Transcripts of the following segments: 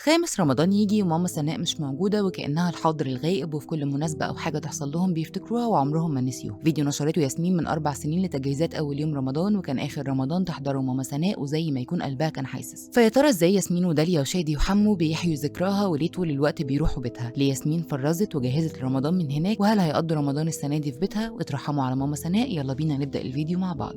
خامس رمضان يجي وماما سناء مش موجودة وكأنها الحاضر الغائب، وفي كل مناسبة أو حاجة تحصل لهم بيفتكروها وعمرهم ما نسيوها. فيديو نشرته ياسمين من 4 سنين لتجهيزات أول يوم رمضان، وكان آخر رمضان تحضره ماما سناء وزي ما يكون قلبها كان حاسس. فيا ترى ازاي ياسمين وداليا وشادي وحمو بيحيوا ذكراها، وليه طول الوقت بيروحوا بيتها؟ ليه ياسمين فرزت وجهزت لرمضان من هناك؟ وهل هيقضوا رمضان السنة دي في بيتها؟ واترحموا على ماما سناء. يلا بينا نبدأ الفيديو مع بعض.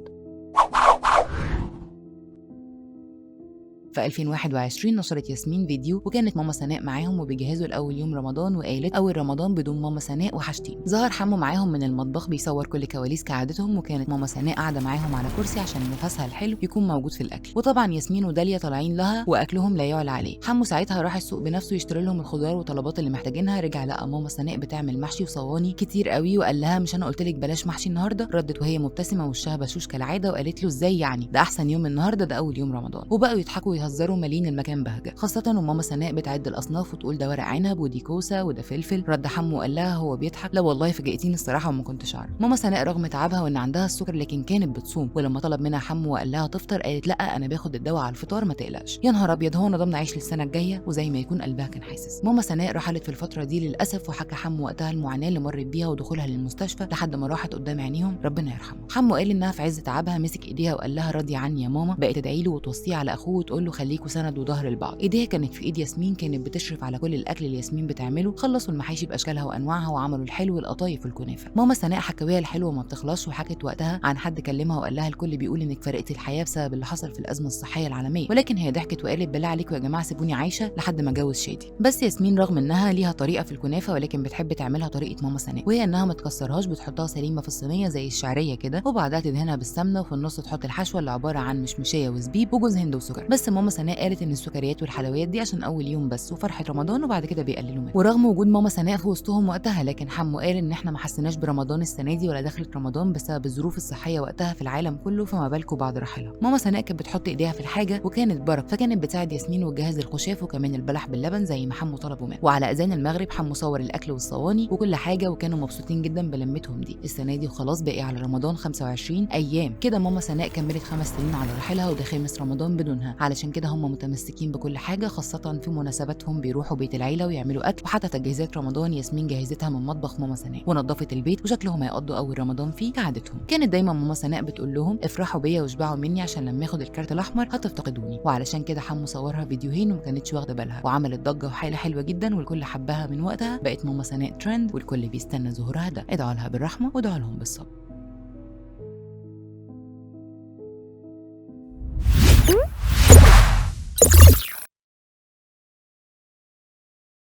في 2021 نشرت ياسمين فيديو وكانت ماما سناء معاهم وبيجهزوا لاول يوم رمضان، وقالت اول رمضان بدون ماما سناء وحشتين. ظهر حمو معاهم من المطبخ بيصور كل كواليس كعادتهم، وكانت ماما سناء قاعده معاهم على كرسي عشان نفسها الحلو يكون موجود في الاكل. وطبعا ياسمين وداليا طالعين لها واكلهم لا يعلى عليه. حمو ساعتها راح السوق بنفسه يشتري لهم الخضار والطلبات اللي محتاجينها. رجع لقى ماما سناء بتعمل محشي وصواني كتير قوي، وقال لها مش انا قلت لك بلاش محشي النهارده؟ ردت وهي مبتسمه وشها بشوش كالعاده، وقالت له ازاي يعني، ده احسن يوم النهارده، ده اول يوم رمضان. وبقوا يضحكوا ويهزروا مالين المكان بهجه، خاصه وماما سناء بتعد الاصناف وتقول ده ورق عنب ودي كوسه وده فلفل. رد حمو وقال لها هو بيضحك، لا والله فاجئتيني الصراحه وما كنتش اعرف. ماما سناء رغم تعبها وان عندها السكر لكن كانت بتصوم، ولما طلب منها حمو وقال لها تفطر قالت لا انا باخد الدواء على الفطار ما تقلقش. يا نهار ابيض، هو نضمنا عيش للسنه الجايه، وزي ما يكون قلبها كان حاسس. ماما سناء رحلت في الفتره دي للاسف، وحكى حمو وقتها المعاناه اللي مرت بيها ودخولها للمستشفى لحد ما راحت قدام عينيهم ربنا يرحمه. حمو قال انها في عز تعبها مسك ايديها وقال لها راضيه عني يا ماما، بقت تدعي له وتوصيه على اخوه وتقول له خليكوا سند وظهر لبعض. ايديها كانت في ايد ياسمين، كانت بتشرف على كل الاكل اللي ياسمين بتعمله. خلصوا المحاشي باشكالها وانواعها وعملوا الحلو والقطايف والكنافه. ماما سناء حكاويها الحلوه ما بتخلصش، وحكت وقتها عن حد كلمها وقال لها الكل بيقول انك فرقتي الحياه بسبب اللي حصل في الازمه الصحيه العالميه، ولكن هي ضحكت وقالت بالله عليكم يا جماعه سيبوني عايشه لحد ما اتجوز شادي. بس ياسمين رغم انها ليها طريقه في الكنافه ولكن بتحب تعملها طريقه ماما سناء، وهي انها ما تكسرهاش، بتحطها سليمه في الصينيه زي الشعريه كده، وبعدها تدهنها بالسمنه، وفي النص تحط الحشوه اللي عباره عن مشمشيه وزبيب وجوز هند وسكر. بس ماما سناء قالت ان السكريات والحلويات دي عشان اول يوم بس وفرحه رمضان، وبعد كده بيقللوا منها. ورغم وجود ماما سناء في وسطهم وقتها، لكن حمو قال ان احنا ما حسيناش برمضان السنه دي ولا دخلت رمضان بسبب الظروف الصحيه وقتها في العالم كله، فما بالكم بعد رحيلها. ماما سناء كانت بتحط ايديها في الحاجه وكانت بركه، فكانت بتساعد ياسمين وتجهز الخشاف وكمان البلح باللبن زي ما حمو طلبوا منها. وعلى اذان المغرب حمو صور الاكل والصواني وكل حاجه، وكانوا مبسوطين جدا بلمتهم دي السنه دي. وخلاص باقي على رمضان 25 ايام كده. ماما سناء كملت 5 سنين على رحيلها، وده خامس رمضان بدونها، علشان كده هم متمسكين بكل حاجه، خاصه في مناسباتهم بيروحوا بيت العيله ويعملوا اكل. وحتى تجهيزات رمضان ياسمين جهزتها من مطبخ ماما سناء ونظفت البيت، وشكلهم هيقضوا اول رمضان فيه كعادتهم. كانت دايما ماما سناء بتقول لهم افرحوا بيا واشبعوا مني عشان لما اخد الكارت الاحمر هتفتقدوني، وعلشان كده حمو صورها فيديوهين وما كانتش واخده بالها، وعملت ضجه وحاله حلوه جدا والكل حبها. من وقتها بقت ماما سناء ترند والكل بيستنى ظهورها ده. ادعوا لها بالرحمه وادعوا لهم بالصبر.